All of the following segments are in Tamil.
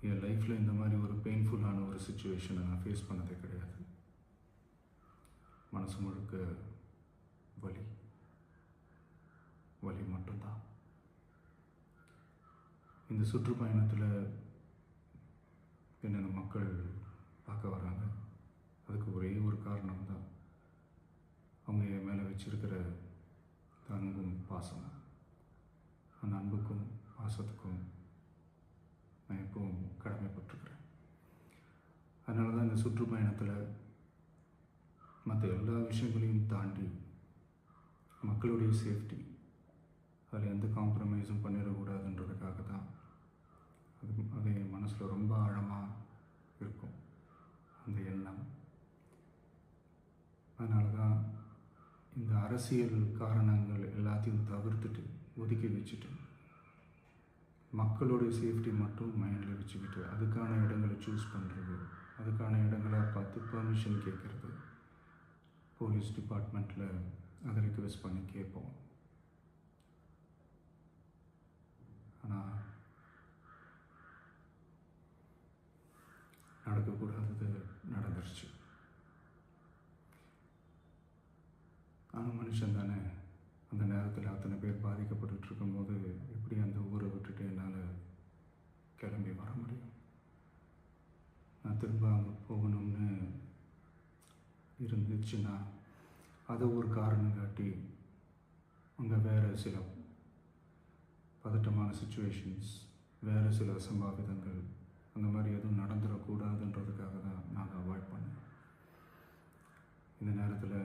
என் லைஃப்பில் இந்த மாதிரி ஒரு பெயின்ஃபுல்லான ஒரு சுச்சுவேஷனை நான் ஃபேஸ் பண்ணதே கிடையாது. மனசு முழுக்க வலி வலி மட்டும்தான். இந்த சுற்றுப்பயணத்தில் என்னென்ன மக்கள் பார்க்க வராங்க, அதுக்கு ஒரே ஒரு காரணம் தான், அவங்க என் மேலே வச்சிருக்கிற அன்பும் பாசம். அந்த அன்புக்கும் பாசத்துக்கும் நான் எப்பவும் கடமைப்பட்டிருக்கிறேன். அதனால தான் இந்த சுற்றுப்பயணத்தில் மற்ற எல்லா விஷயங்களையும் தாண்டி மக்களுடைய சேஃப்டி, அதில் எந்த காம்ப்ரமைஸும் பண்ணிடக்கூடாதுன்றதுக்காக தான் அது என் மனசில் ரொம்ப ஆழமாக இருக்கும் அந்த எண்ணம். அதனால தான் இந்த அரசியல் காரணங்கள் எல்லாத்தையும் தவிர்த்துட்டு ஒதுக்கி வச்சுட்டு மக்களுடைய சேஃப்டி மட்டும் மைண்டில் வச்சுக்கிட்டு அதுக்கான இடங்களை சூஸ் பண்ணுறது, அதுக்கான இடங்களை பார்த்து பெர்மிஷன் கேட்குறது, போலீஸ் டிபார்ட்மெண்ட்டில் அதை ரிக்வெஸ்ட் பண்ணி கேட்போம். ஆனால் நடக்கக்கூடாதது நடந்துருச்சு. நானும் மனுஷன் தானே. அந்த நேரத்தில் அத்தனை பேர் பாதிக்கப்பட்டு இருக்கும்போது எப்படி அந்த ஊரை விட்டுட்டு என்னால் கிளம்பி வர முடியும்? நான் திரும்ப அங்கே போகணும்னு இருந்துச்சுன்னா அதை ஒரு காரணம் காட்டி அங்கே வேறு சில பதட்டமான சுச்சுவேஷன்ஸ், வேறு சில அசம்பாவிதங்கள், அந்த மாதிரி எதுவும் நடந்துடக்கூடாதுன்றதுக்காக தான் நான் அவாய்ட் பண்ணேன். இந்த நேரத்தில்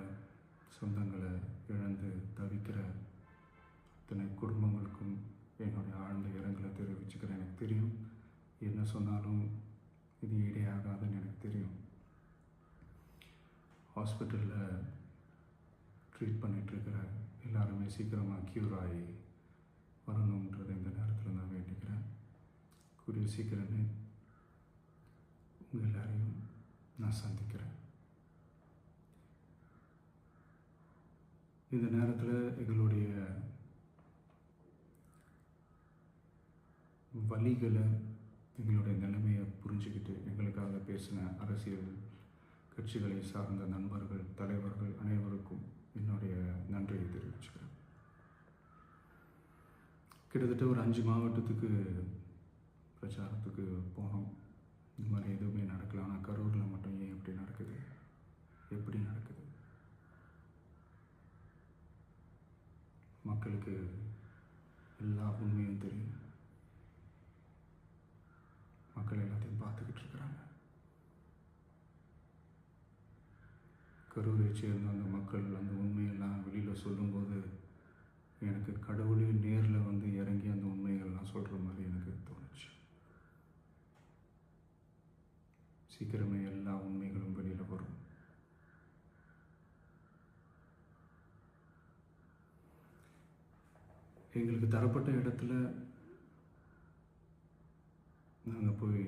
சொந்தங்களை இழந்து தவிக்கிற அத்தனை குடும்பங்களுக்கும் என்னுடைய ஆழ்ந்த இரங்கலை தெரிவிச்சுக்கிறேன். எனக்கு தெரியும், என்ன சொன்னாலும் இது ஈடேயாகாதுன்னு எனக்கு தெரியும். ஹாஸ்பிட்டலில் ட்ரீட் பண்ணிகிட்ருக்கிற எல்லாருமே சீக்கிரமாக க்யூர் ஆகி வரணுன்றதை இந்த நேரத்தில் நான் வேண்டிக்கிறேன். கூடிய சீக்கிரமே உங்கள் எல்லாரையும் நான் சந்திக்கிறேன். இந்த நேரத்தில் எங்களுடைய வலிகளை, எங்களுடைய நிலைமையை புரிஞ்சுக்கிட்டு எங்களுக்காக பேசின அரசியல் கட்சிகளை சார்ந்த நண்பர்கள், தலைவர்கள் அனைவருக்கும் என்னுடைய நன்றியை தெரிவிச்சுக்கிறேன். கிட்டத்தட்ட ஒரு 5 மாவட்டத்துக்கு பிரச்சாரத்துக்கு போனோம். இந்த மாதிரி எதுவுமே நடக்கல. ஆனால் கரூரில் மட்டும் ஏன் எப்படி நடக்குது, எப்படி நடக்குது? மக்களுக்கு எல்லா உண்மையும் தெரியும். மக்கள் எல்லாத்தையும் பார்த்துக்கிட்டு இருக்கிறாங்க. கரூரை சேர்ந்த அந்த மக்கள் அந்த உண்மையெல்லாம் வெளியில் சொல்லும்போது எனக்கு கடவுளே நேரில் வந்து இறங்கி அந்த உண்மைகள்லாம் சொல்கிற மாதிரி எனக்கு தோணுச்சு. சீக்கிரமே எல்லா உண்மைகளும் வெளியில் வரும். எங்களுக்கு தரப்பட்ட இடத்துல நாங்கள் போய்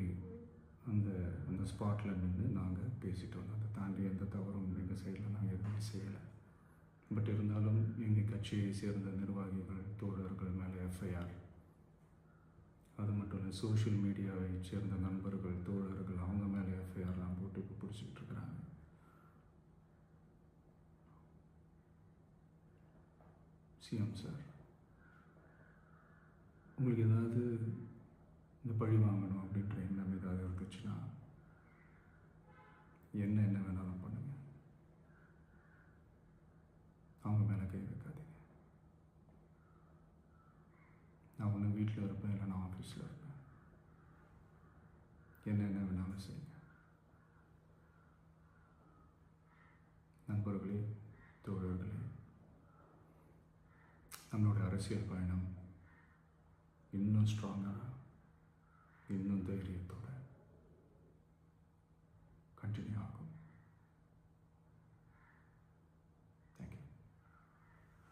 அந்த அந்த ஸ்பாட்டில் நின்று நாங்கள் பேசிட்டு வந்தோம். அதை தாண்டி எந்த தவறும் எங்கள் சைடில் நாங்கள் எதுவுமே செய்யலை. பட் இருந்தாலும் எங்கள் கட்சியை சேர்ந்த நிர்வாகிகள், தோழர்கள் மேலே எஃப்ஐஆர், அது மட்டும் இல்லை சோஷியல் மீடியாவை சேர்ந்த நண்பர்கள், தோழர்கள், அவங்க மேலே எஃப்ஐஆர்லாம் போட்டு இப்போ பிடிச்சிக்கிட்டு இருக்கிறாங்க. சிஎம் சார், உங்களுக்கு ஏதாவது இந்த பழி வாங்கணும் அப்படின்ற எண்ணம் ஏதாவது இருந்துச்சுன்னா என்ன வேணாலும் பண்ணுங்க. அவங்க மேலே கை வைக்காதீங்க. நான் ஒன்று வீட்டில் இருப்பேன், இல்லை நான் ஆஃபீஸில் இருப்பேன். என்ன வேணாலும் செய்யுங்க. நண்பர்களே, தோழர்களே, நம்மளோட அரசியல் பயணம் இன்னும் ஸ்ட்ராங்காக, இன்னும் தைரியத்தோட